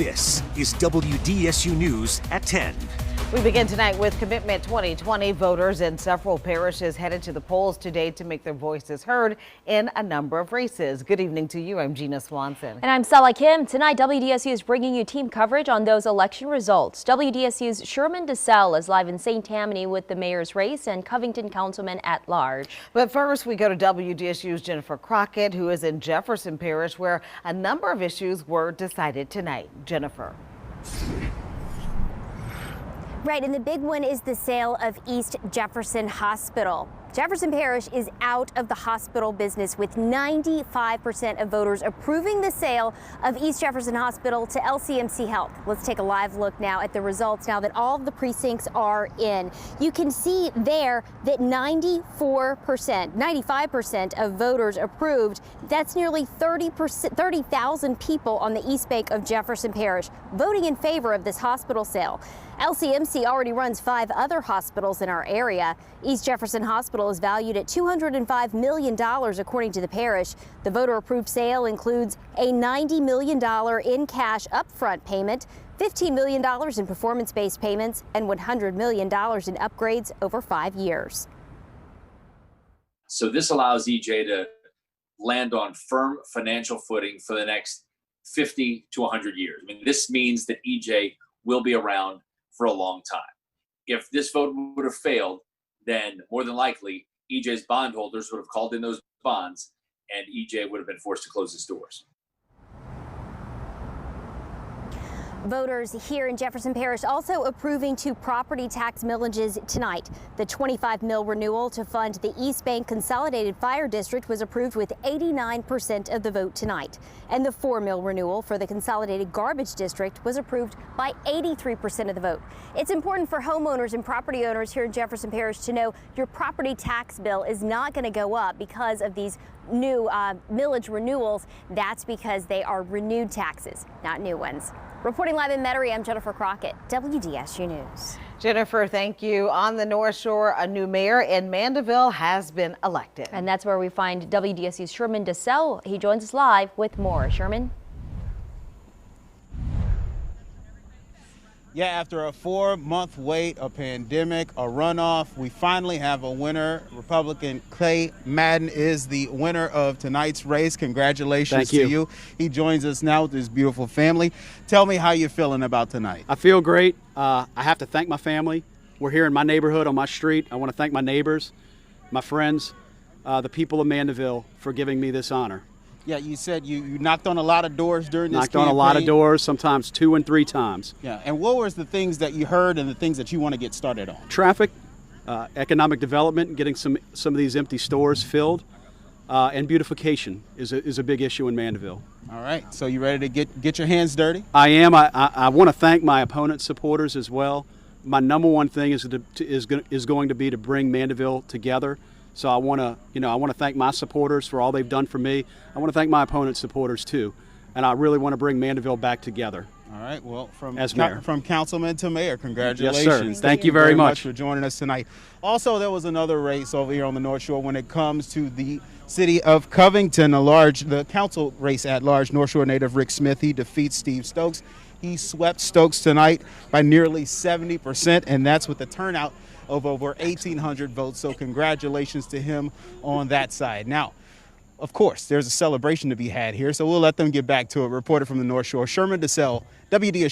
This is WDSU News at 10. We begin tonight with Commitment 2020. Voters in several parishes headed to the polls today to make their voices heard in a number of races. Good evening to you. I'm Gina Swanson. And I'm Stella Kim. Tonight, WDSU is bringing you team coverage on those election results. WDSU's Sherman DeSalle is live in St. Tammany with the mayor's race and Covington councilman at large. But first, we go to WDSU's Jennifer Crockett, who is in Jefferson Parish, where a number of issues were decided tonight. Jennifer. Right, and the big one is the sale of East Jefferson Hospital. Jefferson Parish is out of the hospital business with 95% of voters approving the sale of East Jefferson Hospital to LCMC Health. Let's take a live look now at the results now that all of the precincts are in. You can see there that 95% of voters approved. That's nearly 30,000 people on the East Bank of Jefferson Parish voting in favor of this hospital sale. LCMC already runs 5 other hospitals in our area. East Jefferson Hospital is valued at $205 million according to the parish. The voter-approved sale includes a $90 million in cash upfront payment, $15 million in performance-based payments, and $100 million in upgrades over 5 years. So this allows EJ to land on firm financial footing for the next 50 to 100 years. I mean, this means that EJ will be around for a long time. If this vote would have failed, then more than likely EJ's bondholders would have called in those bonds and EJ would have been forced to close his doors. Voters here in Jefferson Parish also approving 2 property tax millages tonight. The 25 mil renewal to fund the East Bank Consolidated Fire District was approved with 89% of the vote tonight. And the 4 mil renewal for the Consolidated Garbage District was approved by 83% of the vote. It's important for homeowners and property owners here in Jefferson Parish to know your property tax bill is not going to go up because of these new millage renewals. That's because they are renewed taxes, not new ones. Reporting live in Metairie, I'm Jennifer Crockett, WDSU News. Jennifer, thank you. On the North Shore, a new mayor in Mandeville has been elected. And that's where we find WDSU's Sherman DeSalle. He joins us live with more. Sherman? Yeah, after a 4-month wait, a pandemic, a runoff, we finally have a winner. Republican Clay Madden is the winner of tonight's race. Congratulations to you. He joins us now with his beautiful family. Tell me how you're feeling about tonight. I feel great. I have to thank my family. We're here in my neighborhood on my street. I want to thank my neighbors, my friends, the people of Mandeville for giving me this honor. Yeah, you said you knocked on a lot of doors during this campaign. Knocked on a lot of doors, sometimes 2 and 3 times. Yeah, and what was the things that you heard and the things that you want to get started on? Traffic, economic development, getting some of these empty stores filled, and beautification is a big issue in Mandeville. All right, so you ready to get your hands dirty? I am. I want to thank my opponent's supporters as well. My number one thing is going to be to bring Mandeville together. So I want to thank my supporters for all they've done for me. I want to thank my opponent's supporters too, and I really want to bring Mandeville back together. All right. Well, from councilman to mayor, congratulations. Yes, sir. Thank you very much for joining us tonight. Also, there was another race over here on the North Shore when it comes to the city of Covington, the council race at large. North Shore native Rick Smith, he defeats Steve Stokes. He swept Stokes tonight by nearly 70%, and that's with a turnout of over 1,800 votes. So congratulations to him on that side. Now, of course, there's a celebration to be had here, so we'll let them get back to it. Reported from the North Shore, Sherman DeSalle, WDSU.